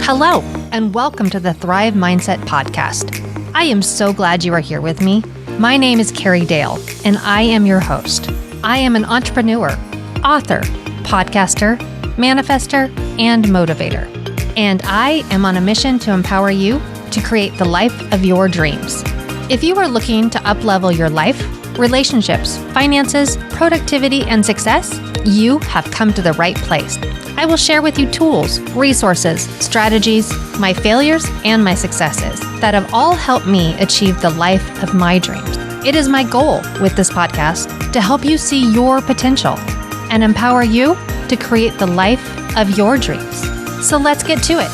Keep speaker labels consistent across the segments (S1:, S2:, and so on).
S1: Hello, and welcome to the Thrive Mindset Podcast. I am so glad you are here with me. My name is Carrie Dale, and I am your host. I am an entrepreneur, author, podcaster, manifester, and motivator. And I am on a mission to empower you to create the life of your dreams. If you are looking to up-level your life, relationships, finances, productivity, and success, you have come to the right place. I will share with you tools, resources, strategies, my failures, and my successes that have all helped me achieve the life of my dreams. It is my goal with this podcast to help you see your potential and empower you to create the life of your dreams. So let's get to it.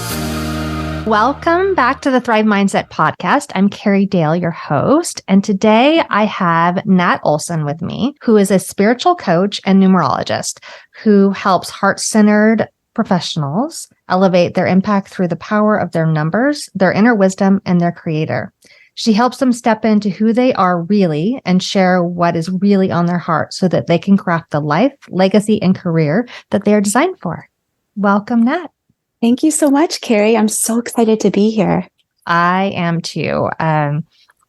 S1: Welcome back to the Thrive Mindset Podcast. I'm Carrie Dale, your host, and today I have Nat Olson with me, who is a spiritual coach and numerologist who helps heart-centered professionals elevate their impact through the power of their numbers, their inner wisdom, and their creator. She helps them step into who they are really and share what is really on their heart so that they can craft the life, legacy, and career that they are designed for. Welcome, Nat.
S2: Thank you so much, Carrie. I'm so excited to be here.
S1: I am too.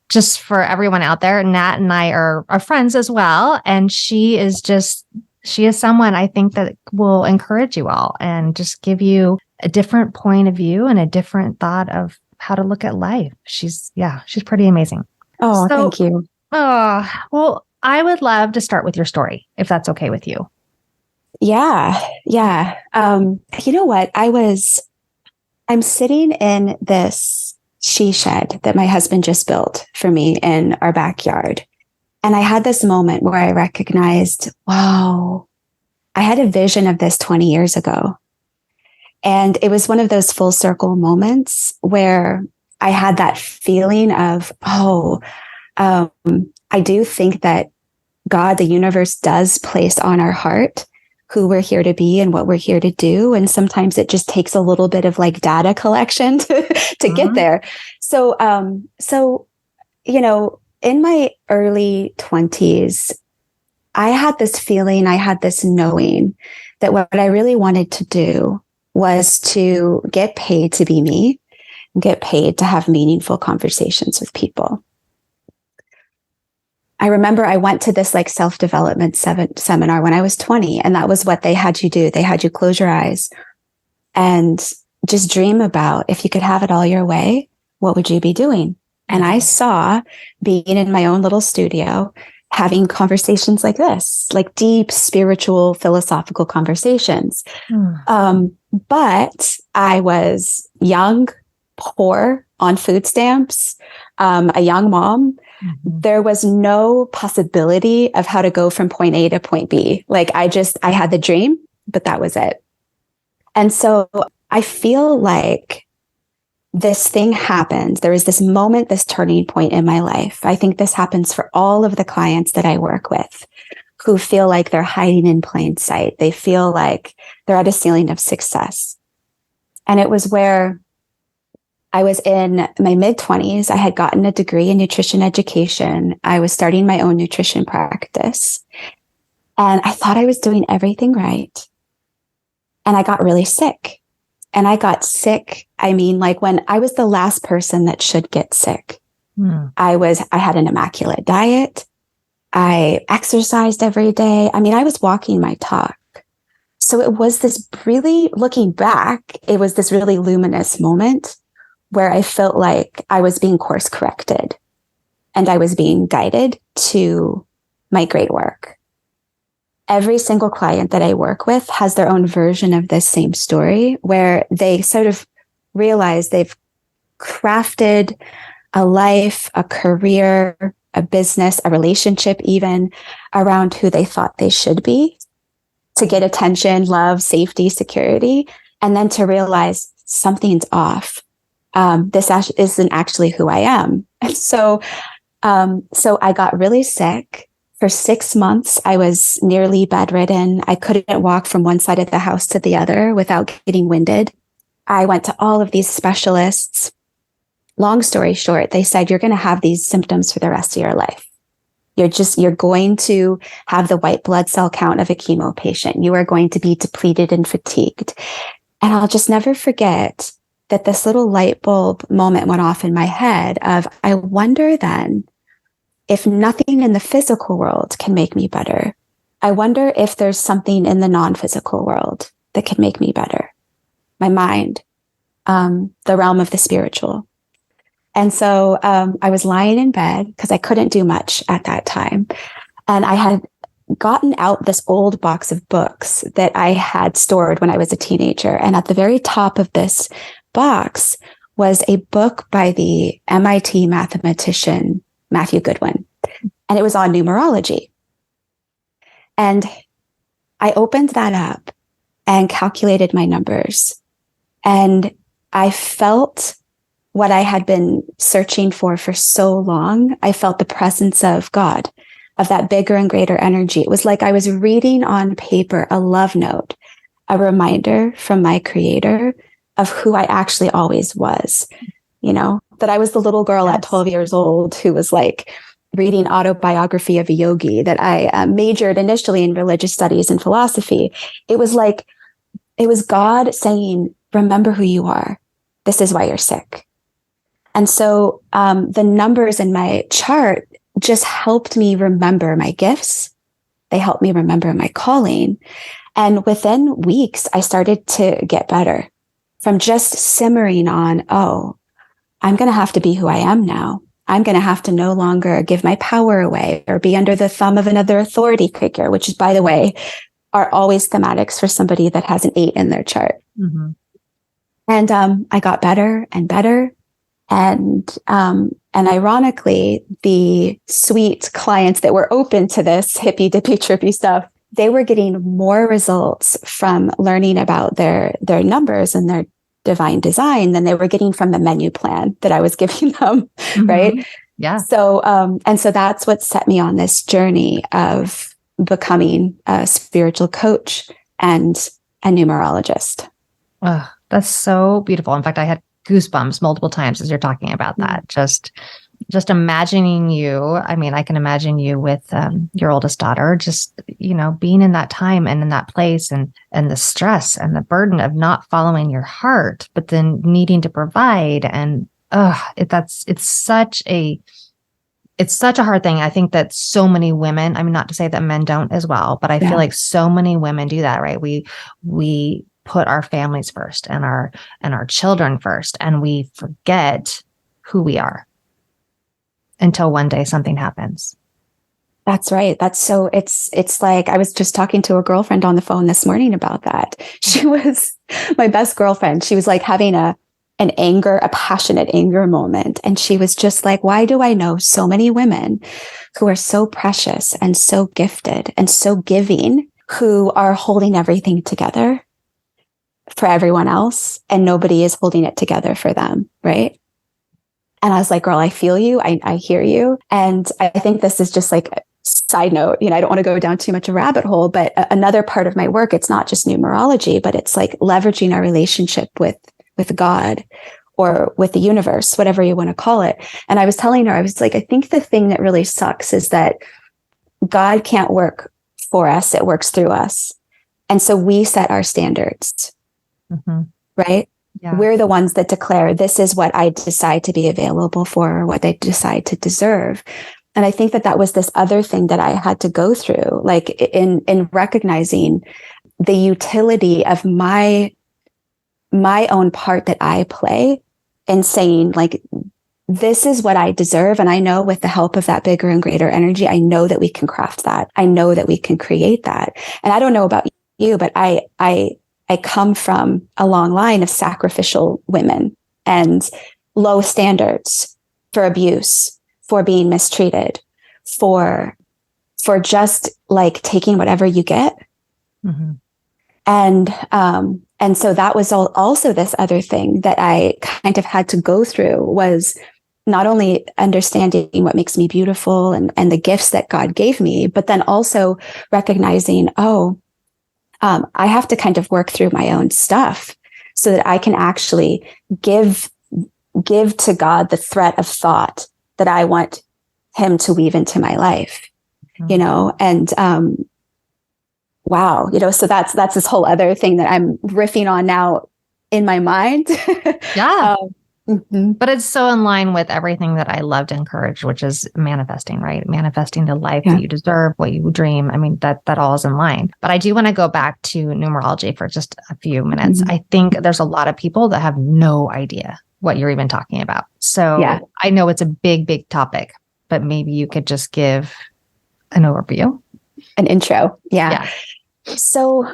S1: Just for everyone out there, Nat and I are friends as well. And she is someone I think that will encourage you all and just give you a different point of view and a different thought of how to look at life. She's pretty amazing.
S2: Oh, thank you.
S1: Well, I would love to start with your story, if that's okay with you.
S2: Yeah. You know what? I'm sitting in this she shed that my husband just built for me in our backyard. And I had this moment where I recognized, wow, I had a vision of this 20 years ago. And it was one of those full circle moments where I had that feeling of, I do think that God, the universe, does place on our heart who we're here to be and what we're here to do. And sometimes it just takes a little bit of like data collection to get there. So, in my early 20s, I had this feeling, I had this knowing that what I really wanted to do was to get paid to be me, get paid to have meaningful conversations with people. I remember I went to this like self-development seminar when I was 20, and that was what they had you do. They had you close your eyes and just dream about if you could have it all your way, what would you be doing? And I saw being in my own little studio, having conversations like this, like deep spiritual, philosophical conversations. But I was young, poor, on food stamps, a young mom. There was no possibility of how to go from point A to point B. Like I had the dream, but that was it. And so I feel like this thing happened. There was this moment, this turning point in my life. I think this happens for all of the clients that I work with who feel like they're hiding in plain sight. They feel like they're at a ceiling of success. And it was where I was in my mid-20s. I had gotten a degree in nutrition education. I was starting my own nutrition practice. And I thought I was doing everything right. And I got really sick. And I got sick. I mean, like when I was the last person that should get sick. I had an immaculate diet. I exercised every day. I mean, I was walking my talk. So it was this really, looking back, it was this really luminous moment where I felt like I was being course corrected and I was being guided to my great work. Every single client that I work with has their own version of this same story where they sort of realize they've crafted a life, a career, a business, a relationship, even around who they thought they should be to get attention, love, safety, security, and then to realize something's off. This isn't actually who I am. And so I got really sick. For 6 months, I was nearly bedridden. I couldn't walk from one side of the house to the other without getting winded. I went to all of these specialists. Long story short, they said, you're going to have these symptoms for the rest of your life. You're going to have the white blood cell count of a chemo patient. You are going to be depleted and fatigued. And I'll just never forget that this little light bulb moment went off in my head of, I wonder then if nothing in the physical world can make me better. I wonder if there's something in the non-physical world that could make me better. My mind, the realm of the spiritual. And so I was lying in bed because I couldn't do much at that time. And I had gotten out this old box of books that I had stored when I was a teenager. And at the very top of this box was a book by the MIT mathematician, Matthew Goodwin. And it was on numerology. And I opened that up and calculated my numbers. And I felt what I had been searching for so long. I felt the presence of God, of that bigger and greater energy. It was like I was reading on paper a love note, a reminder from my creator of who I actually always was, that I was the little girl at 12 years old who was like reading autobiography of a yogi, that I majored initially in religious studies and philosophy. It was God saying, remember who you are. This is why you're sick. And so the numbers in my chart just helped me remember my gifts. They helped me remember my calling. And within weeks, I started to get better from just simmering on, oh, I'm going to have to be who I am now. I'm going to have to no longer give my power away or be under the thumb of another authority figure, which is, by the way, are always thematics for somebody that has an 8 in their chart. Mm-hmm. And I got better and better. And ironically, the sweet clients that were open to this hippy dippy trippy stuff, they were getting more results from learning about their numbers and their divine design than they were getting from the menu plan that I was giving them. Mm-hmm. Right.
S1: Yeah.
S2: So, and so that's what set me on this journey of becoming a spiritual coach and a numerologist.
S1: Oh, that's so beautiful. In fact, I had goosebumps multiple times as you're talking about that. Just imagining you. I mean, I can imagine you with your oldest daughter, just, being in that time and in that place and the stress and the burden of not following your heart, but then needing to provide. And it's such a hard thing. I think that so many women, I mean, not to say that men don't as well, but I feel like so many women do that, right? We put our families first and our children first, and we forget who we are until one day something happens.
S2: That's right. It's like, I was just talking to a girlfriend on the phone this morning about that. She was my best girlfriend. She was like having a passionate anger moment. And she was just like, why do I know so many women who are so precious and so gifted and so giving, who are holding everything together for everyone else, and nobody is holding it together for them, right? And I was like, girl, I feel you. I hear you. And I think this is just like a side note, I don't want to go down too much a rabbit hole, but another part of my work, it's not just numerology, but it's like leveraging our relationship with God or with the universe, whatever you want to call it. And I was telling her, I was like, I think the thing that really sucks is that God can't work for us. It works through us. And so we set our standards, right? Yeah. We're the ones that declare, this is what I decide to be available for, what I decide to deserve. And I think that was this other thing that I had to go through, like in recognizing the utility of my own part that I play in saying, like, this is what I deserve. And I know with the help of that bigger and greater energy, I know that we can craft that. I know that we can create that. And I don't know about you, but I come from a long line of sacrificial women and low standards for abuse, for being mistreated, for just like taking whatever you get. Mm-hmm. And so that was also this other thing that I kind of had to go through, was not only understanding what makes me beautiful and the gifts that God gave me, but then also recognizing, I have to kind of work through my own stuff so that I can actually give to God the thread of thought that I want him to weave into my life, and wow, so that's this whole other thing that I'm riffing on now in my mind.
S1: Yeah.
S2: Mhm.
S1: But it's so in line with everything that I love to encourage, which is manifesting, right? Manifesting the life
S2: Yeah.
S1: that you deserve, what you dream. I mean, that all is in line. But I do want to go back to numerology for just a few minutes.
S2: Mhm.
S1: I think there's a lot of people that have no idea what you're even talking about. So
S2: Yeah.
S1: I know it's a big, big topic, but maybe you could just give an overview.
S2: An intro. Yeah.
S1: Yeah.
S2: So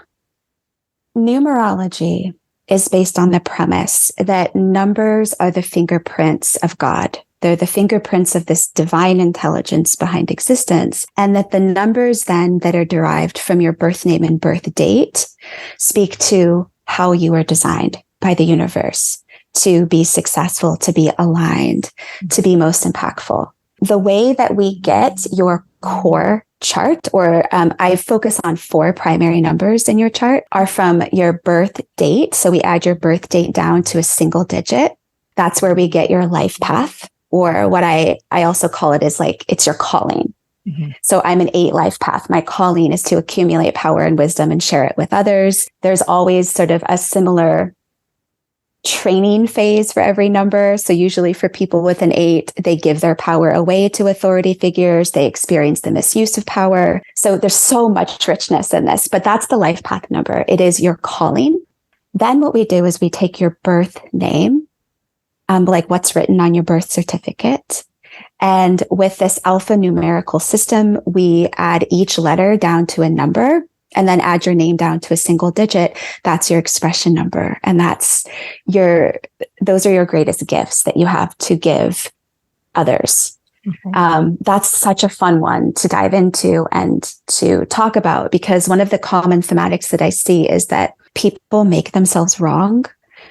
S2: numerology is based on the premise that numbers are the fingerprints of God. They're the fingerprints of this divine intelligence behind existence. And that the numbers then that are derived from your birth name and birth date speak to how you are designed by the universe to be successful, to be aligned, to be most impactful. The way that we get your core chart, or I focus on 4 primary numbers in your chart, are from your birth date. So we add your birth date down to a single digit. That's where we get your life path, or what I also call it is like, it's your calling. Mm-hmm. So I'm an 8 life path. My calling is to accumulate power and wisdom and share it with others. There's always sort of a similar training phase for every number. So usually for people with an 8, they give their power away to authority figures. They experience the misuse of power. So there's so much richness in this, but that's the life path number. It is your calling. Then what we do is we take your birth name, like what's written on your birth certificate. And with this alphanumerical system, we add each letter down to a number, and then add your name down to a single digit. That's your expression number. And those are your greatest gifts that you have to give others. Okay. That's such a fun one to dive into and to talk about, because one of the common thematics that I see is that people make themselves wrong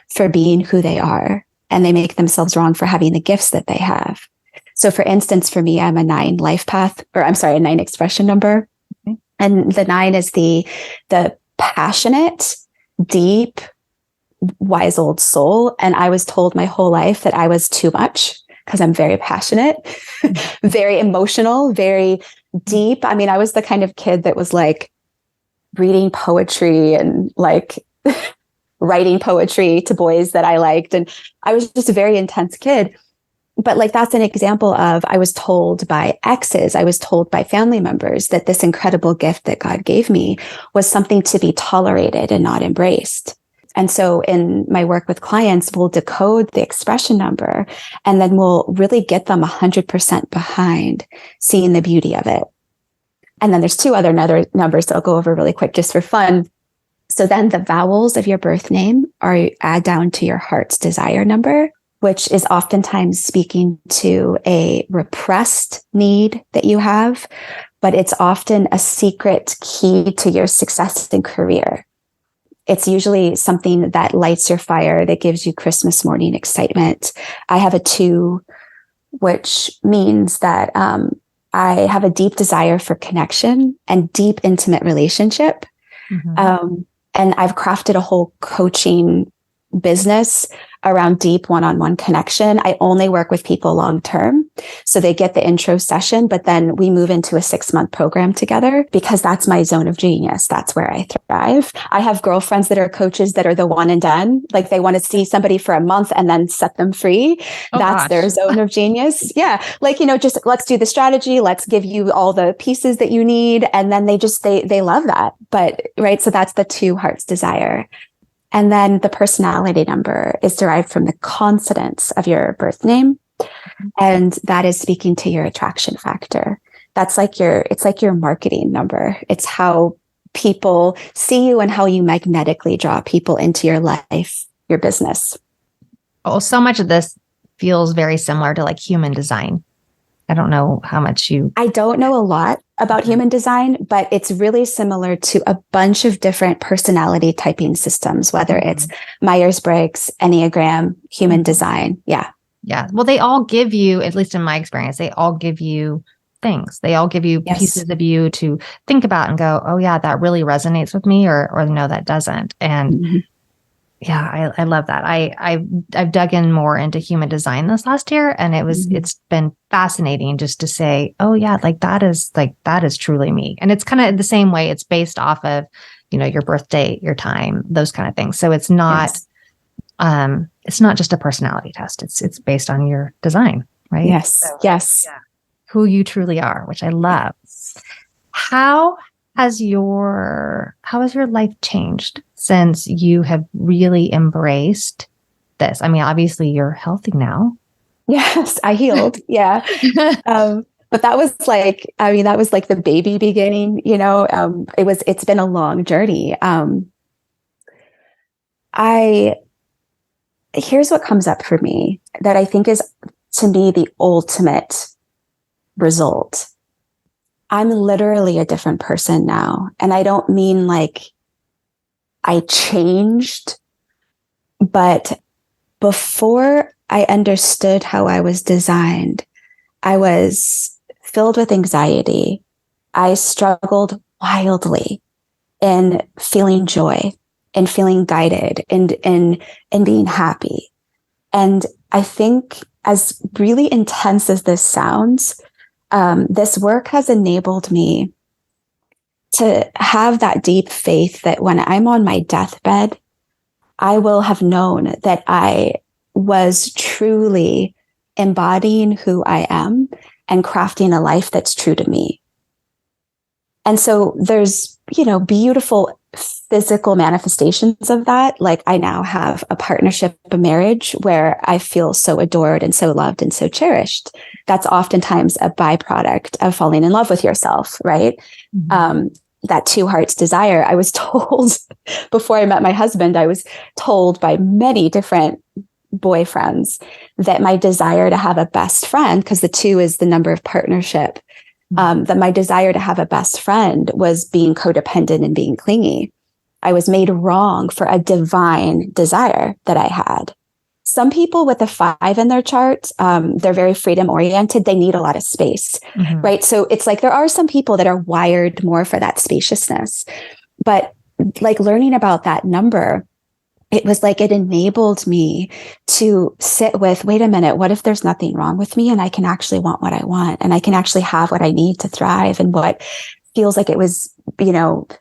S2: for being who they are, and they make themselves wrong for having the gifts that they have. So for instance, for me, I'm a 9 life path, a 9 expression number. Okay. And the 9 is the passionate, deep, wise old soul. And I was told my whole life that I was too much because I'm very passionate, very emotional, very deep. I mean, I was the kind of kid that was like reading poetry and like writing poetry to boys that I liked. And I was just a very intense kid. But like, that's an example of, I was told by exes, I was told by family members that this incredible gift that God gave me was something to be tolerated and not embraced. And so in my work with clients, we'll decode the expression number, and then we'll really get them 100% behind seeing the beauty of it. And then there's 2 other numbers that I'll go over really quick just for fun. So then the vowels of your birth name are add down to your heart's desire number, which is oftentimes speaking to a repressed need that you have, but it's often a secret key to your success in career. It's usually something that lights your fire, that gives you Christmas morning excitement. I have a 2, which means that I have a deep desire for connection and deep, intimate relationship. Mm-hmm. And I've crafted a whole coaching business around deep one-on-one connection. I only work with people long-term. So they get the intro session, but then we move into a 6-month program together, because that's my zone of genius. That's where I thrive. I have girlfriends that are coaches that are the one and done. Like, they want to see somebody for a month and then set them free. Oh, that's gosh. Their zone of genius. Yeah. Like, just let's do the strategy. Let's give you all the pieces that you need. And then they love that. But right. So that's the 2 heart's desire. And then the personality number is derived from the consonants of your birth name. And that is speaking to your attraction factor. It's like your marketing number. It's how people see you and how you magnetically draw people into your life, your business.
S1: Oh, so much of this feels very similar to like human design. I don't know how much
S2: I don't know a lot about human design, but it's really similar to a bunch of different personality typing systems, whether it's Myers-Briggs, Enneagram, human design. Yeah.
S1: Yeah. Well, they all give you, at least in my experience, they all give you things. They all give you pieces of you to think about and go, oh yeah, that really resonates with me, or no, that doesn't. And yeah, I love that. I've dug in more into human design this last year, and it's been fascinating just to say, oh yeah, that is truly me. And it's kind of the same way. It's based off of, your birth date, your time, those kind of things. So it's not It's not just a personality test. It's based on your design, right?
S2: Yes.
S1: So,
S2: Yes.
S1: yeah, who you truly are, which I love. How has your life changed since you have really embraced this? I mean, obviously you're healthy now.
S2: Yes, I healed. Yeah. But that was like, that was like the baby beginning, it's been a long journey. Here's what comes up for me that I think is, to me, the ultimate result. I'm literally a different person now. And I don't mean like I changed, but before I understood how I was designed, I was filled with anxiety. I struggled wildly in feeling joy and feeling guided and being happy. And I think, as really intense as this sounds, this work has enabled me to have that deep faith that when I'm on my deathbed, I will have known that I was truly embodying who I am and crafting a life that's true to me. And so there's, beautiful physical manifestations of that. Like I now have a partnership, a marriage where I feel so adored and so loved and so cherished. That's oftentimes a byproduct of falling in love with yourself, right? Mm-hmm. That two hearts desire. I was told before I met my husband, I was told by many different boyfriends that my desire to have a best friend, because the two is the number of partnership, that my desire to have a best friend was being codependent and being clingy. I was made wrong for a divine desire that I had. Some people with a 5 in their chart, they're very freedom oriented. They need a lot of space, mm-hmm. right? So it's like there are some people that are wired more for that spaciousness. But like learning about that number, it was like it enabled me to sit with, wait a minute, what if there's nothing wrong with me and I can actually want what I want and I can actually have what I need to thrive, and what feels like it was,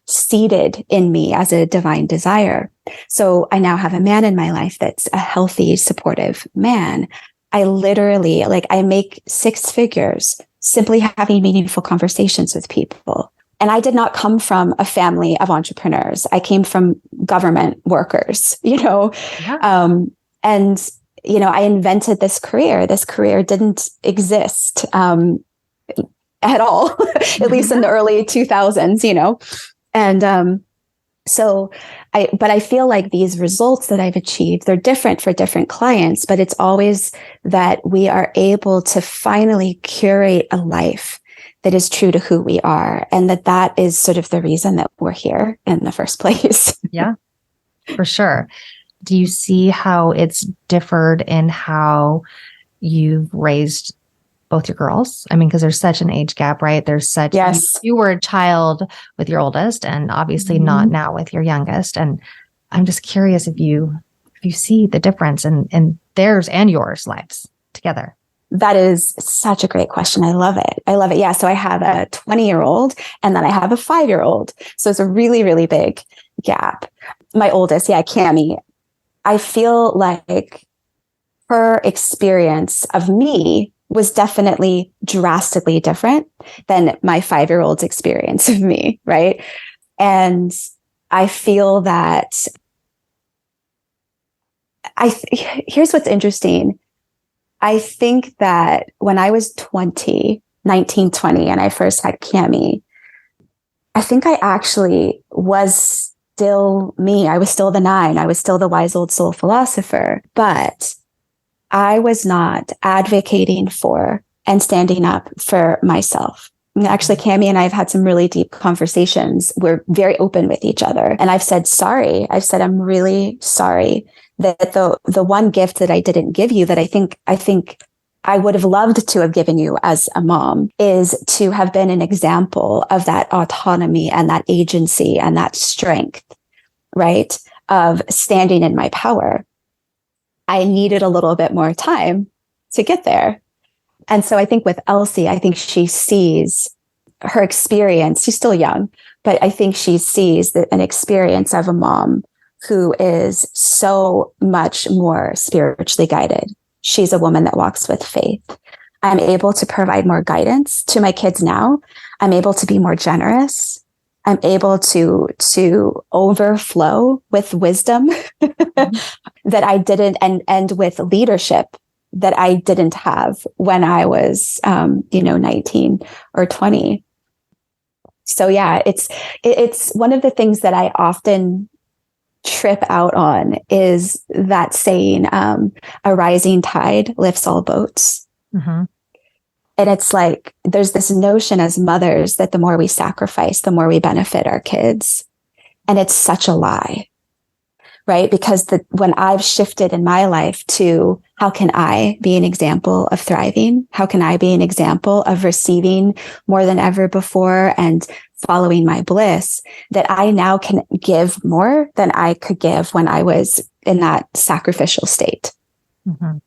S2: seated in me as a divine desire. So I now have a man in my life that's a healthy, supportive man. I literally, I make 6 figures simply having meaningful conversations with people. And I did not come from a family of entrepreneurs. I came from government workers, Yeah. And, I invented this career. This career didn't exist at all, at least in the early 2000s, And but I feel like these results that I've achieved, they're different for different clients, but it's always that we are able to finally curate a life that is true to who we are. And that is sort of the reason that we're here in the first place.
S1: Yeah, for sure. Do you see how it's differed in how you've raised both your girls? I mean, because there's such an age gap, right? There's such,
S2: yes.
S1: You were a child with your oldest and obviously mm-hmm. not now with your youngest. And I'm just curious if you see the difference in theirs and yours lives together.
S2: That is such a great question. I love it. Yeah. So I have a 20-year-old and then I have a 5-year-old. So it's a really, really big gap. My oldest, Cammie, I feel like her experience of me was definitely drastically different than my 5-year-old's experience of me, right? And I feel that here's what's interesting. I think that when I was 19, 20, and I first had Cammie, I think I actually was still me. I was still the 9. I was still the wise old soul philosopher, but I was not advocating for and standing up for myself. I mean, actually, Cammie and I have had some really deep conversations. We're very open with each other. And I've said, sorry. I've said, I'm really sorry that the one gift that I didn't give you that I think I would have loved to have given you as a mom is to have been an example of that autonomy and that agency and that strength, right? Of standing in my power. I needed a little bit more time to get there. And so I think with Elsie, I think she sees her experience. She's still young, but I think she sees an experience of a mom who is so much more spiritually guided. She's a woman that walks with faith. I'm able to provide more guidance to my kids now. I'm able to be more generous. I'm able to overflow with wisdom that I didn't, and with leadership that I didn't have when I was, 19 or 20. So yeah, it's one of the things that I often trip out on is that saying, a rising tide lifts all boats. Mm-hmm. And it's like, there's this notion as mothers that the more we sacrifice, the more we benefit our kids. And it's such a lie, right? Because when I've shifted in my life to how can I be an example of thriving? How can I be an example of receiving more than ever before and following my bliss, that I now can give more than I could give when I was in that sacrificial state.
S1: Mm-hmm.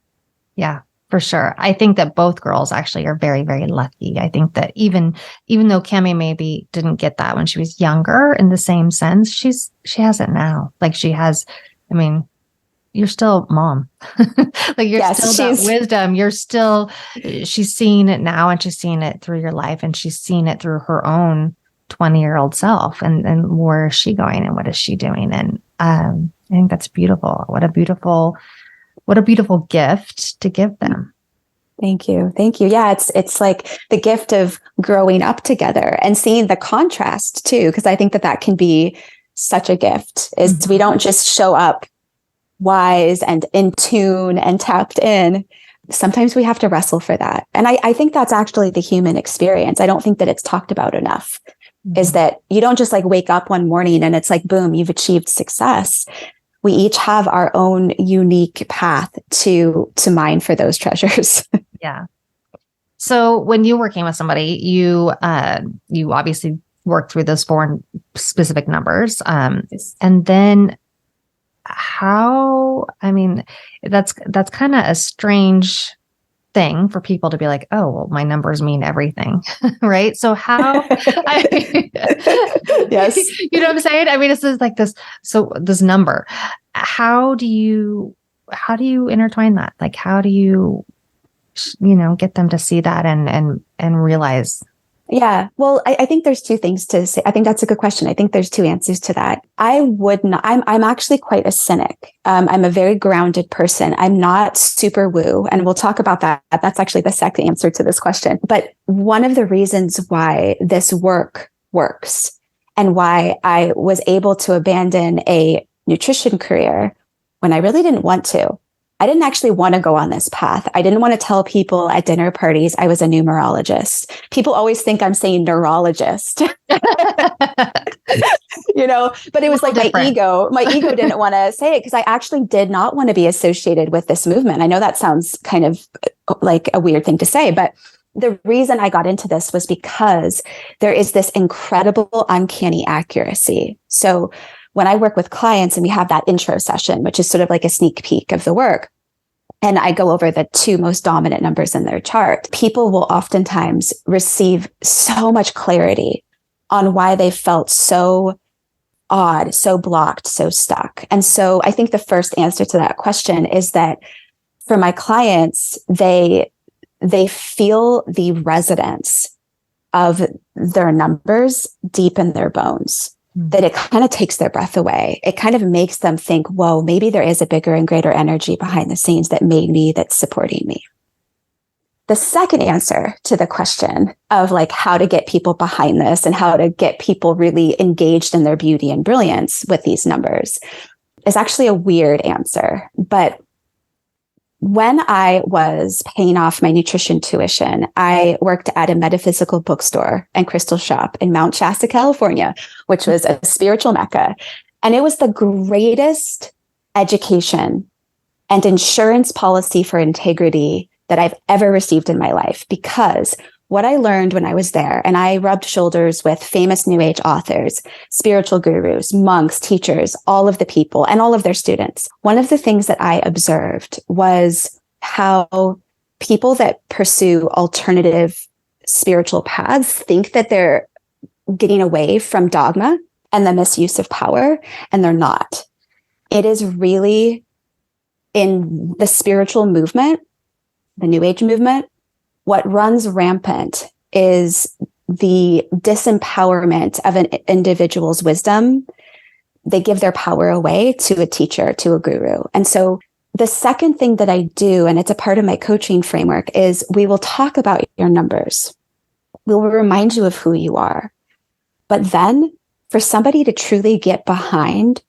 S1: Yeah. For sure. I think that both girls actually are very, very lucky. I think that even though Cami maybe didn't get that when she was younger in the same sense, she has it now. Like she has, I mean, you're still mom. Like you're still that wisdom. She's seeing it now, and she's seeing it through your life, and she's seeing it through her own 20-year-old self. And where is she going and what is she doing? And I think that's beautiful. What a beautiful gift to give them.
S2: Thank you. Thank you. Yeah, it's like the gift of growing up together and seeing the contrast too, because I think that can be such a gift, is mm-hmm. we don't just show up wise and in tune and tapped in. Sometimes we have to wrestle for that. And I think that's actually the human experience. I don't think that it's talked about enough, mm-hmm. is that you don't just like wake up one morning and it's like, boom, you've achieved success. We each have our own unique path to mine for those treasures.
S1: Yeah. So when you're working with somebody, you obviously work through those 4 specific numbers. And then that's kind of a strange thing for people to be like, oh, well, my numbers mean everything. Right. So how,
S2: yes,
S1: you know what I'm saying? I mean, it's like this, so this number, how do you intertwine that? Like, how do you get them to see that and realize?
S2: Yeah. Well, I think there's 2 things to say. I think that's a good question. I think there's 2 answers to that. I'm actually quite a cynic. I'm a very grounded person. I'm not super woo. And we'll talk about that. That's actually the second answer to this question. But one of the reasons why this work works and why I was able to abandon a nutrition career when I really didn't want to. I didn't actually want to go on this path. I didn't want to tell people at dinner parties I was a numerologist. People always think I'm saying neurologist, but it was like my ego didn't want to say it because I actually did not want to be associated with this movement. I know that sounds kind of like a weird thing to say, but the reason I got into this was because there is this incredible uncanny accuracy. So when I work with clients and we have that intro session, which is sort of like a sneak peek of the work, and I go over the 2 most dominant numbers in their chart, people will oftentimes receive so much clarity on why they felt so odd, so blocked, so stuck. And so I think the first answer to that question is that for my clients, they feel the resonance of their numbers deep in their bones. That it kind of takes their breath away. It kind of makes them think, whoa, maybe there is a bigger and greater energy behind the scenes that made me, that's supporting me. The second answer to the question of like how to get people behind this and how to get people really engaged in their beauty and brilliance with these numbers is actually a weird answer. But when I was paying off my nutrition tuition, I worked at a metaphysical bookstore and crystal shop in Mount Shasta, California, which was a spiritual mecca. And it was the greatest education and insurance policy for integrity that I've ever received in my life, because what I learned when I was there, and I rubbed shoulders with famous New Age authors, spiritual gurus, monks, teachers, all of the people and all of their students. One of the things that I observed was how people that pursue alternative spiritual paths think that they're getting away from dogma and the misuse of power, and they're not. It is really in the spiritual movement, the New Age movement, what runs rampant is the disempowerment of an individual's wisdom. They give their power away to a teacher, to a guru. And so the second thing that I do, and it's a part of my coaching framework, is we will talk about your numbers. We will remind you of who you are. But then for somebody to truly get behind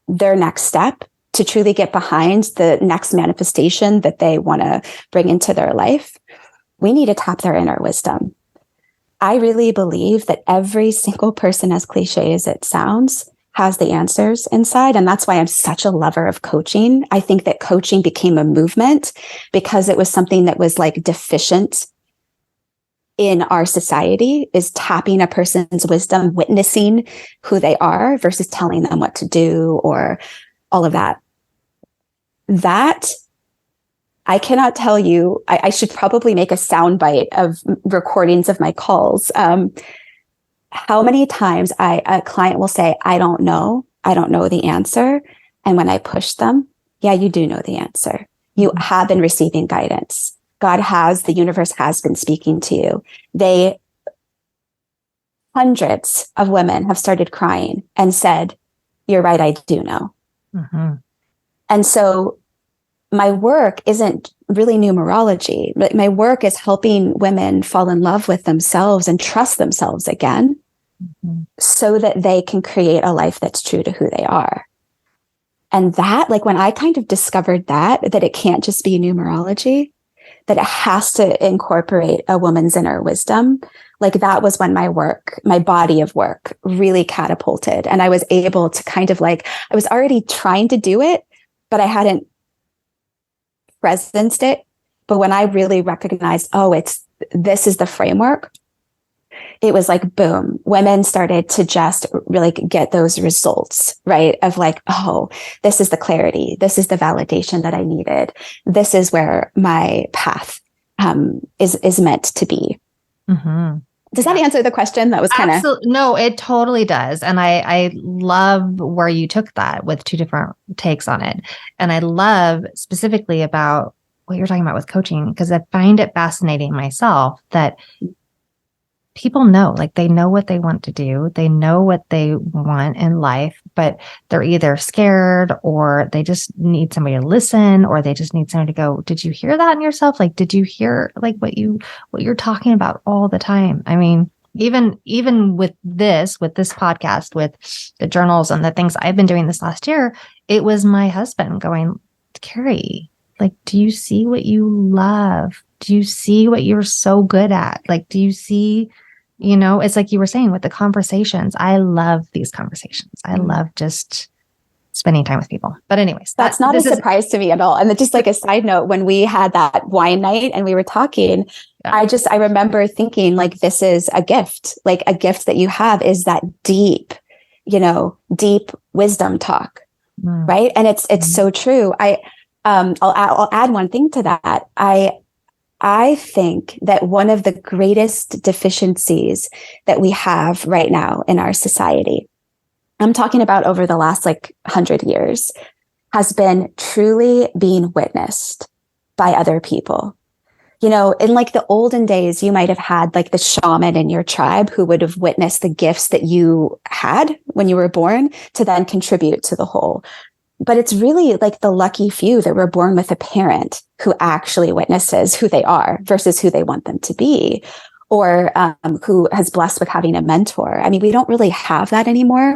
S2: their next step, to truly get behind the next manifestation that they want to bring into their life, we need to tap their inner wisdom. I really believe that every single person, as cliche as it sounds, has the answers inside. And that's why I'm such a lover of coaching. I think that coaching became a movement because it was something that was like deficient in our society, is tapping a person's wisdom, witnessing who they are versus telling them what to do or all of that. That I cannot tell you. I should probably make a soundbite of recordings of my calls. How many times a client will say, I don't know the answer. And when I push them, yeah, you do know the answer. You have been receiving guidance. The universe has been speaking to you. Hundreds of women have started crying and said, you're right, I do know. Mm-hmm. And so my work isn't really numerology. My work is helping women fall in love with themselves and trust themselves again, so that they can create a life that's true to who they are. And that, like when I kind of discovered that it can't just be numerology, that it has to incorporate a woman's inner wisdom, like that was when my body of work really catapulted. And I was able to kind of I was already trying to do it, but I hadn't presenced it. But when I really recognized, this is the framework, it was like, boom, women started to just really get those results, right? Of this is the clarity. This is the validation that I needed. This is where my path is meant to be. Mm-hmm. Does that answer the question? That was kind of...
S1: No, it totally does. And I love where you took that with two different takes on it. And I love specifically about what you're talking about with coaching, because I find it fascinating myself that people know, they know what they want to do. They know what they want in life, but they're either scared or they just need somebody to listen, or they just need somebody to go, did you hear that in yourself? Did you hear what you're talking about all the time? I mean, even with this podcast, with the journals and the things I've been doing this last year, it was my husband going, Carrie, do you see what you love? Do you see what you're so good at? Do you see, it's like you were saying with the conversations. I love these conversations. I love just spending time with people. But anyways,
S2: that's not a surprise to me at all. And just a side note, when we had that wine night and we were talking, I remember thinking this is a gift, a gift that you have is that deep wisdom talk. Right. And it's so true. I'll add one thing to that. I think that one of the greatest deficiencies that we have right now in our society, I'm talking about over the last 100 years, has been truly being witnessed by other people. In the olden days, you might have had the shaman in your tribe who would have witnessed the gifts that you had when you were born to then contribute to the whole. But it's really the lucky few that were born with a parent who actually witnesses who they are versus who they want them to be, or who has blessed with having a mentor. I mean, we don't really have that anymore.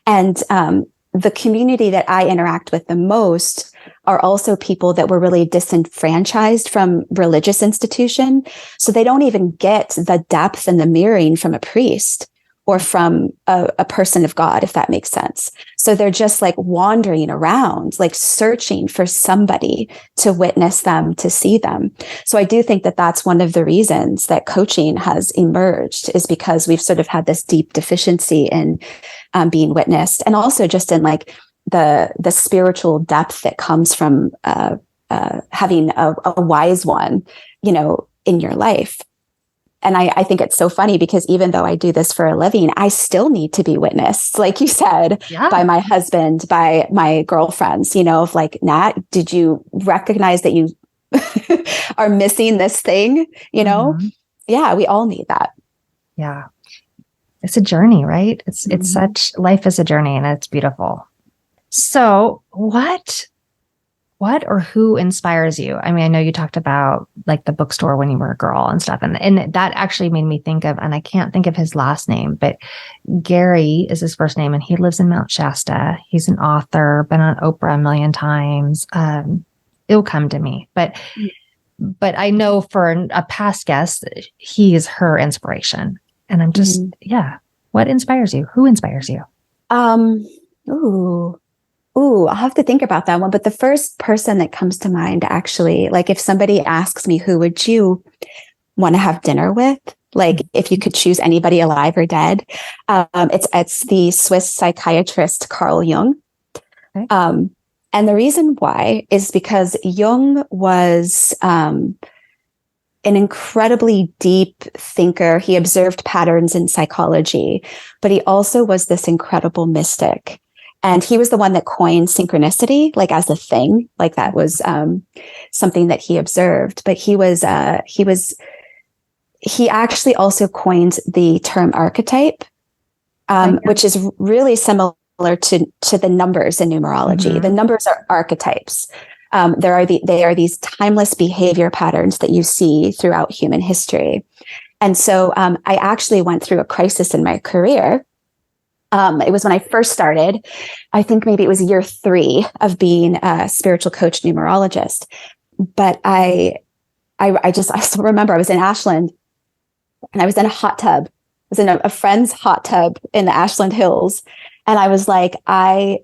S2: And the community that I interact with the most are also people that were really disenfranchised from religious institution. So they don't even get the depth and the mirroring from a priest or from a person of God, if that makes sense. So they're just wandering around, searching for somebody to witness them, to see them. So I do think that that's one of the reasons that coaching has emerged, is because we've sort of had this deep deficiency in being witnessed, and also just in the spiritual depth that comes from having a wise one, in your life. I think it's so funny because even though I do this for a living, I still need to be witnessed, like you said, by my husband, by my girlfriends, of like, Nat, did you recognize that you are missing this thing? Yeah, we all need that.
S1: Yeah. It's a journey, right? It's such, life is a journey, and it's beautiful. So what or who inspires you? I mean, I know you talked about like the bookstore when you were a girl and stuff. And that actually made me think of, and I can't think of his last name, but Gary is his first name, and he lives in Mount Shasta. He's an author, been on Oprah a million times. It'll come to me, but I know for a past guest, he is her inspiration. And I'm just, what inspires you? Who inspires you?
S2: I'll have to think about that one. But the first person that comes to mind, actually, like if somebody asks me, who would you want to have dinner with? Like if you could choose anybody alive or dead, it's the Swiss psychiatrist Carl Jung. Okay. And the reason why is because Jung was an incredibly deep thinker. He observed patterns in psychology, but he also was this incredible mystic. And he was the one that coined synchronicity, like as a thing, like that was something that he observed. But he actually also coined the term archetype, which is really similar to the numbers in numerology. The numbers are archetypes. They are these timeless behavior patterns that you see throughout human history. And so I actually went through a crisis in my career. It was when I first started. I think maybe it was year 3 of being a spiritual coach numerologist. But I still remember I was in Ashland, and I was in a hot tub. I was in a friend's hot tub in the Ashland Hills. And I was like, I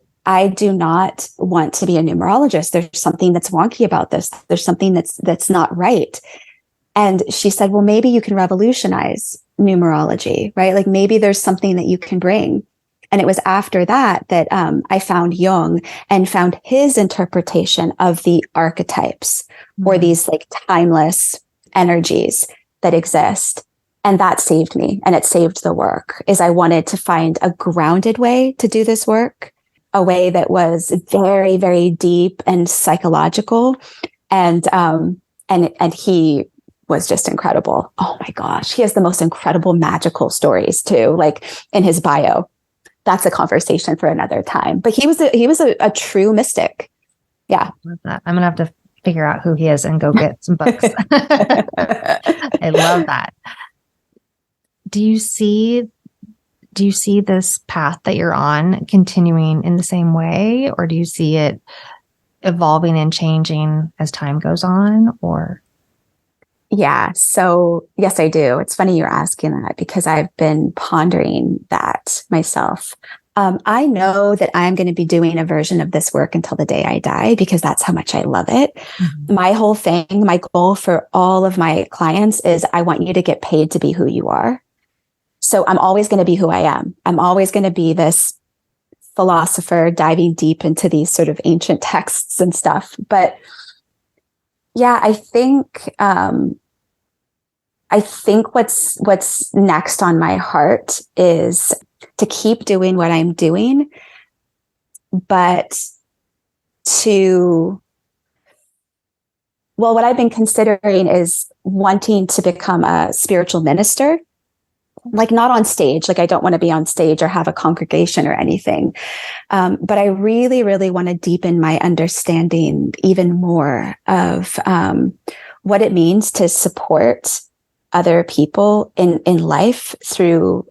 S2: do not want to be a numerologist. There's something that's wonky about this. There's something that's not right. And she said, well, maybe you can revolutionize numerology, right? Like maybe there's something that you can bring. And it was after that I found Jung and found his interpretation of the archetypes, or these like timeless energies that exist. And that saved me, and it saved the work. Is I wanted to find a grounded way to do this work, a way that was very, very deep and psychological. And he was just incredible. Oh my gosh. He has the most incredible magical stories too, like in his bio. That's a conversation for another time. But he was a true mystic. Yeah.
S1: I'm going to have to figure out who he is and go get some books. I love that. Do you see this path that you're on continuing in the same way, or do you see it evolving and changing as time goes on, or?
S2: Yeah. So yes, I do. It's funny you're asking that, because I've been pondering that myself. I know that I'm going to be doing a version of this work until the day I die, because that's how much I love it. My whole thing, my goal for all of my clients is I want you to get paid to be who you are. So I'm always going to be who I am. I'm always going to be this philosopher diving deep into these sort of ancient texts and stuff. But yeah, I think what's next on my heart is to keep doing what I'm doing, but what I've been considering is wanting to become a spiritual minister, like not on stage. Like I don't want to be on stage or have a congregation or anything. But I really, really want to deepen my understanding even more of what it means to support other people in life through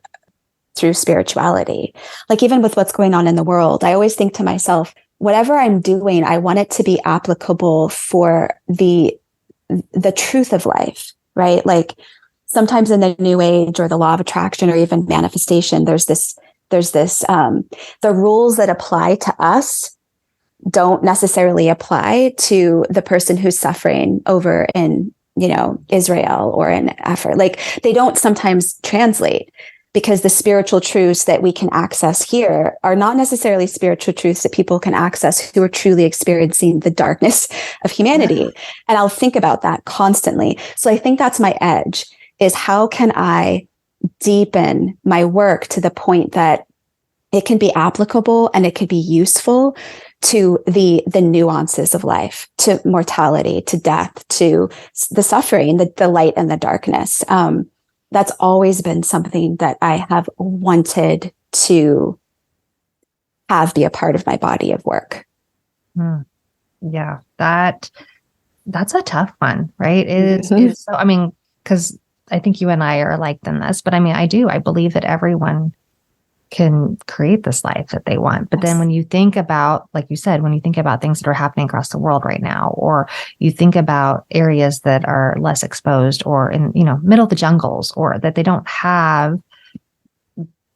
S2: spirituality. Like even with what's going on in the world, I always think to myself, whatever I'm doing, I want it to be applicable for the truth of life, right? Like sometimes in the New Age or the law of attraction or even manifestation, there's this the rules that apply to us don't necessarily apply to the person who's suffering over in, Israel or in Africa. Like they don't sometimes translate, because the spiritual truths that we can access here are not necessarily spiritual truths that people can access who are truly experiencing the darkness of humanity. And I'll think about that constantly. So I think that's my edge, is how can I deepen my work to the point that it can be applicable and it can be useful to the nuances of life, to mortality, to death, to the suffering, the light and the darkness. That's always been something that I have wanted to have be a part of my body of work.
S1: Yeah, that's a tough one, right? It is so, I mean, because I think you and I are alike in this, but I mean, I believe that everyone can create this life that they want. But then when you think about, like you said, when you think about things that are happening across the world right now, or you think about areas that are less exposed or in, middle of the jungles, or that they don't have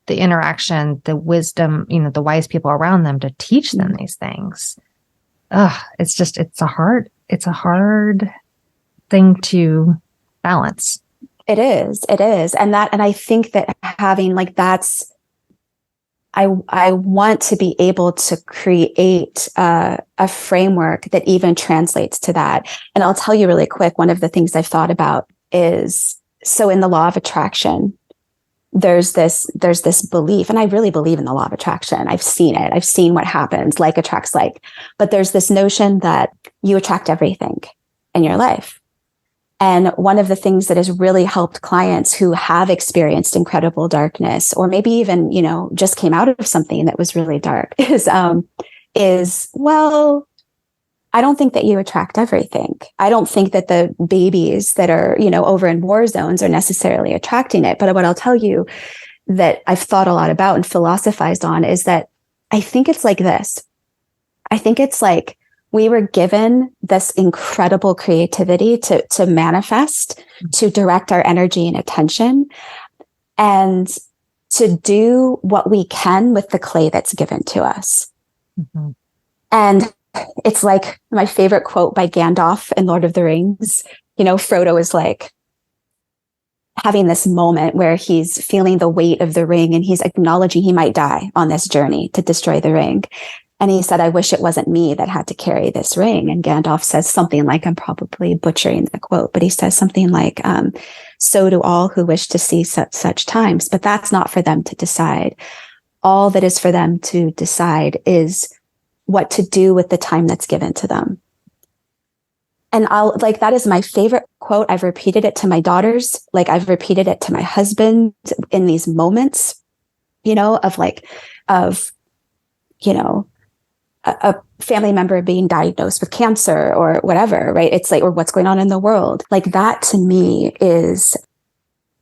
S1: the interaction, the wisdom, the wise people around them to teach them these things. It's a hard thing to balance.
S2: It is. And I think that having I want to be able to create a framework that even translates to that. And I'll tell you really quick, one of the things I've thought about is, so in the law of attraction, there's this belief, and I really believe in the law of attraction. I've seen it. I've seen what happens, like attracts like, but there's this notion that you attract everything in your life. And one of the things that has really helped clients who have experienced incredible darkness, or maybe even, just came out of something that was really dark, is, well, I don't think that you attract everything. I don't think that the babies that are, over in war zones are necessarily attracting it. But what I'll tell you that I've thought a lot about and philosophized on is that I think it's like this. I think it's like, we were given this incredible creativity to manifest, to direct our energy and attention, and to do what we can with the clay that's given to us. Mm-hmm. And it's like my favorite quote by Gandalf in Lord of the Rings. Frodo is like having this moment where he's feeling the weight of the ring and he's acknowledging he might die on this journey to destroy the ring. And he said, I wish it wasn't me that had to carry this ring. And Gandalf says something like, I'm probably butchering the quote, but he says something like, so do all who wish to see such times, but that's not for them to decide. All that is for them to decide is what to do with the time that's given to them. And that is my favorite quote. I've repeated it to my daughters. I've repeated it to my husband in these moments, of a family member being diagnosed with cancer or whatever, right? It's like, or what's going on in the world. That to me is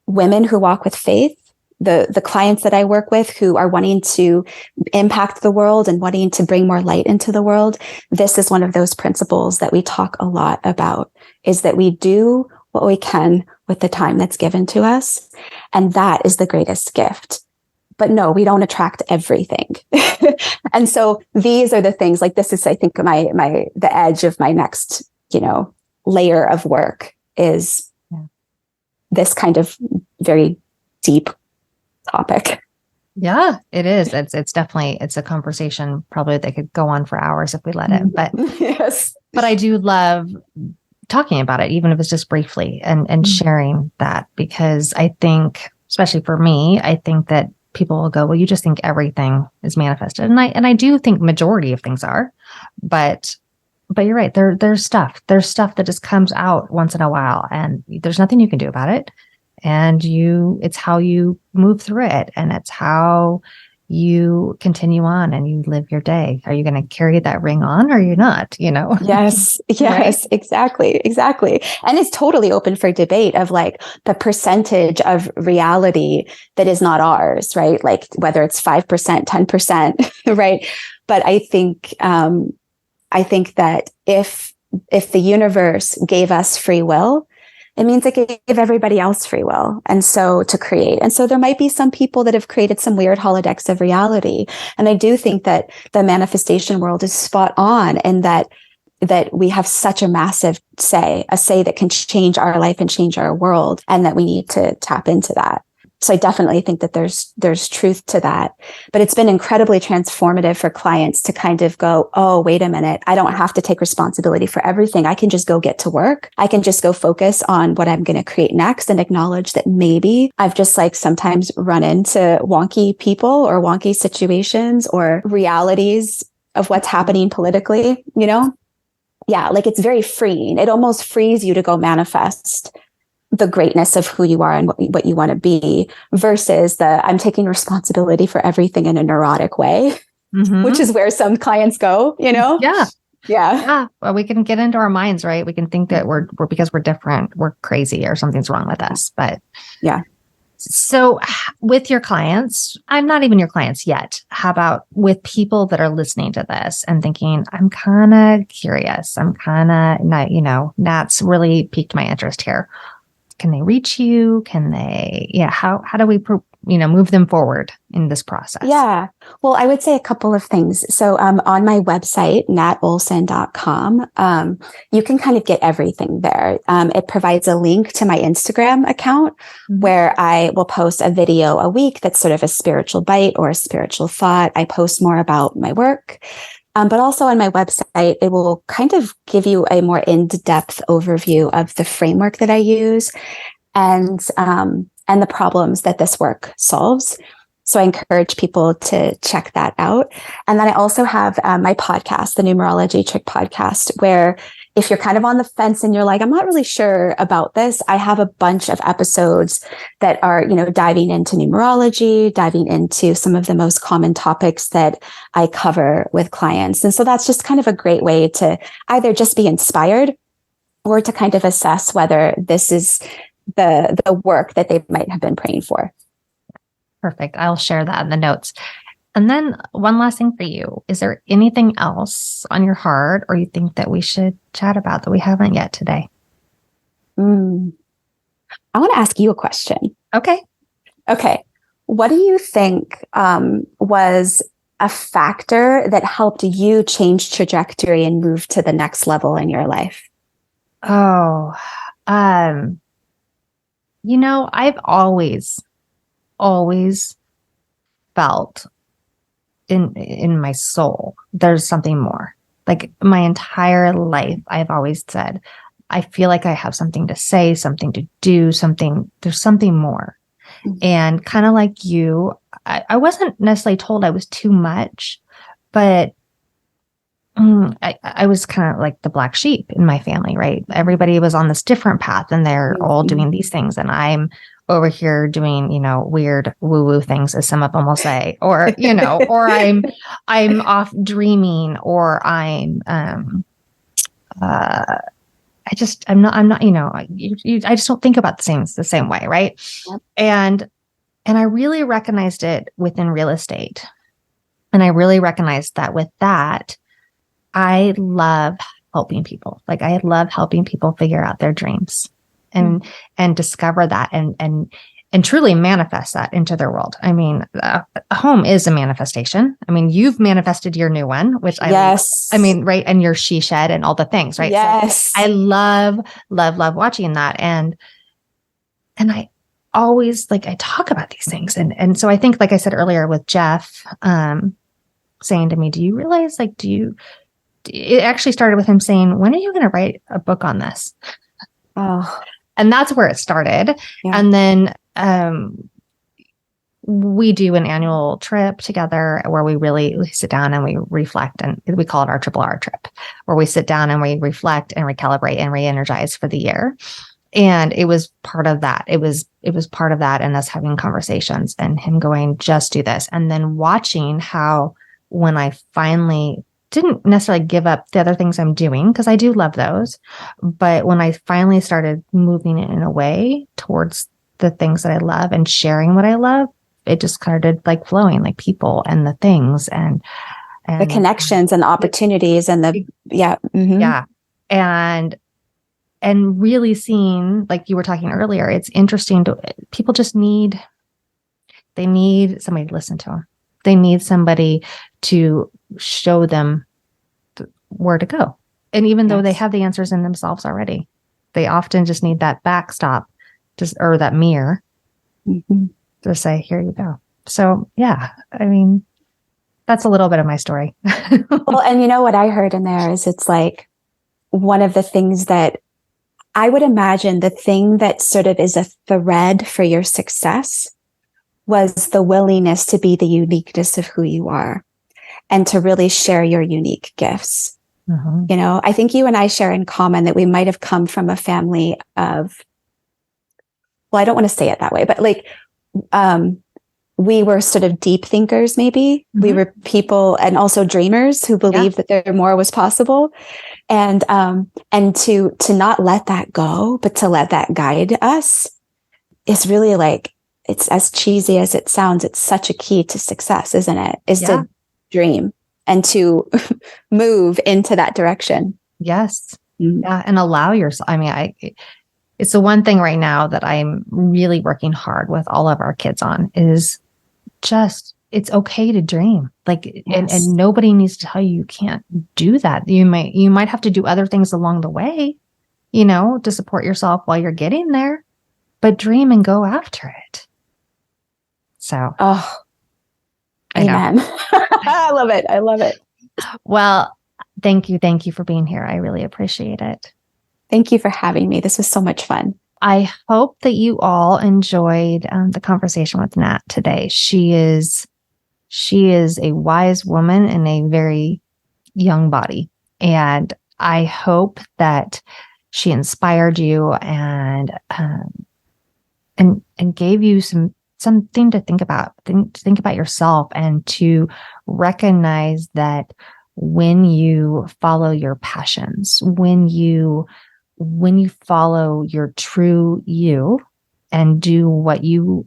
S2: women who walk with faith, the clients that I work with who are wanting to impact the world and wanting to bring more light into the world. This is one of those principles that we talk a lot about, is that we do what we can with the time that's given to us. And that is the greatest gift. But no, we don't attract everything. And so these are the things, this is, I think, the edge of my next, layer of work is this kind of very deep topic.
S1: Yeah, it is. It's definitely, it's a conversation probably that could go on for hours if we let it. But
S2: yes,
S1: but I do love talking about it, even if it's just briefly and sharing that, because I think, especially for me, I think that people will go, well, you just think everything is manifested. And I do think majority of things are, but you're right. There's stuff that just comes out once in a while and there's nothing you can do about it. And it's how you move through it. And it's how you continue on and you live your day. Are you going to carry that ring on or are you not,
S2: Yes,
S1: Right?
S2: exactly. And it's totally open for debate of the percentage of reality that is not ours, right? Whether it's 5%, 10%, right? But I think that if the universe gave us free will, it means it gave everybody else free will. And so to create. And so there might be some people that have created some weird holodecks of reality. And I do think that the manifestation world is spot on, and that we have such a massive say that can change our life and change our world, and that we need to tap into that. So I definitely think that there's truth to that, but it's been incredibly transformative for clients to kind of go, oh, wait a minute. I don't have to take responsibility for everything. I can just go get to work. I can just go focus on what I'm going to create next and acknowledge that maybe I've just like sometimes run into wonky people or wonky situations or realities of what's happening politically, you know? Yeah, like it's very freeing. It almost frees you to go manifest the greatness of who you are and what you want to be versus I'm taking responsibility for everything in a neurotic way, which is where some clients go, you know?
S1: Yeah.
S2: Yeah.
S1: Yeah. Well, we can get into our minds, right? We can think that we're because we're different, we're crazy or something's wrong with us. But
S2: yeah.
S1: So with your clients, I'm not even your clients yet. How about with people that are listening to this and thinking, I'm kind of curious. I'm kind of not, Nat's really piqued my interest here. Can they reach you? Can they, how do we, move them forward in this process?
S2: Yeah. Well, I would say a couple of things. So on my website, natolson.com, you can kind of get everything there. It provides a link to my Instagram account where I will post a video a week that's sort of a spiritual bite or a spiritual thought. I post more about my work. But also on my website, it will kind of give you a more in-depth overview of the framework that I use and the problems that this work solves. So I encourage people to check that out. And then I also have my podcast, the Numerology Chick podcast, where if you're kind of on the fence and you're like, I'm not really sure about this, I have a bunch of episodes that are, diving into numerology, diving into some of the most common topics that I cover with clients. And so that's just kind of a great way to either just be inspired or to kind of assess whether this is the work that they might have been praying for.
S1: Perfect. I'll share that in the notes. And then one last thing for you. Is there anything else on your heart or you think that we should chat about that we haven't yet today?
S2: I want to ask you a question.
S1: Okay.
S2: What do you think was a factor that helped you change trajectory and move to the next level in your life?
S1: Oh, I've always felt in my soul, there's something more. Like my entire life, I've always said, I feel like I have something to say, something to do, there's something more. And kind of like you, I wasn't necessarily told I was too much, but I was kind of like the black sheep in my family, right? Everybody was on this different path and they're all doing these things. And I'm over here doing, weird woo-woo things, as some of them will say, or, or I'm off dreaming, or I'm I just don't think about things the same way. Right. Yep. And I really recognized it within real estate. And I really recognized that with that, I love helping people. Like I love helping people figure out their dreams and discover that and truly manifest that into their world. I mean, a home is a manifestation. I mean, you've manifested your new one, which right. And your she shed and all the things, right?
S2: Yes.
S1: So I love watching that. And I always I talk about these things. And so I think, like I said earlier with Jeff, saying to me, do you realize, it actually started with him saying, when are you going to write a book on this?
S2: Oh,
S1: and that's where it started. Yeah. And then, we do an annual trip together where we sit down and we reflect, and we call it our Triple R trip, where we sit down and we reflect and recalibrate and re-energize for the year. And it was part of that. It was part of that, and us having conversations and him going, just do this. And then watching how, when I finally didn't necessarily give up the other things I'm doing, because I do love those, but when I finally started moving it in a way towards the things that I love and sharing what I love, it just started flowing, like people and the things and
S2: the connections and the opportunities and
S1: and really seeing, like you were talking earlier, it's interesting people just need somebody to listen to them. They need somebody to show them where to go. And even though they have the answers in themselves already, they often just need that backstop, or that mirror just say, here you go. So yeah, I mean, that's a little bit of my story.
S2: Well, and you know what I heard in there is it's like one of the things that I would imagine the thing that sort of is a thread for your success was the willingness to be the uniqueness of who you are and to really share your unique gifts.
S1: Mm-hmm.
S2: You know, I think you and I share in common that we might have come from a family of, well, I don't want to say it that way, but like, we were sort of deep thinkers, maybe.
S1: Mm-hmm.
S2: We were people and also dreamers who believed that there more was possible. And to not let that go, but to let that guide us is really like, it's as cheesy as it sounds. It's such a key to success, isn't it? Is to dream and to move into that direction.
S1: Yes. Mm-hmm. Yeah. And allow yourself. I mean, it's the one thing right now that I'm really working hard with all of our kids on is just, it's okay to dream. Like, and nobody needs to tell you can't do that. You might have to do other things along the way, you know, to support yourself while you're getting there, but dream and go after it. So,
S2: amen. I love it. I love it.
S1: Well, thank you. Thank you for being here. I really appreciate it.
S2: Thank you for having me. This was so much fun.
S1: I hope that you all enjoyed the conversation with Nat today. She is a wise woman in a very young body. And I hope that she inspired you and gave you something to think about, to think about yourself and to recognize that when you follow your passions, when you follow your true you and do what you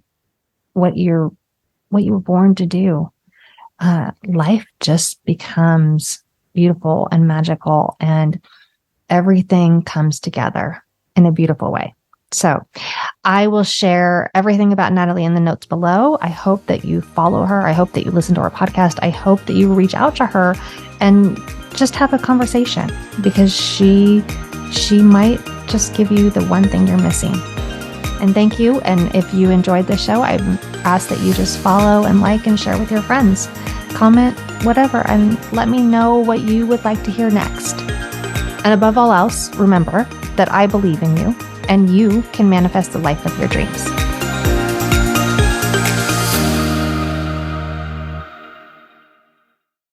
S1: were born to do, life just becomes beautiful and magical, and everything comes together in a beautiful way. So I will share everything about Natalie in the notes below. I hope that you follow her. I hope that you listen to our podcast. I hope that you reach out to her and just have a conversation, because she might just give you the one thing you're missing. And thank you. And if you enjoyed the show, I ask that you just follow and like and share with your friends. Comment, whatever, and let me know what you would like to hear next. And above all else, remember that I believe in you and you can manifest the life of your dreams.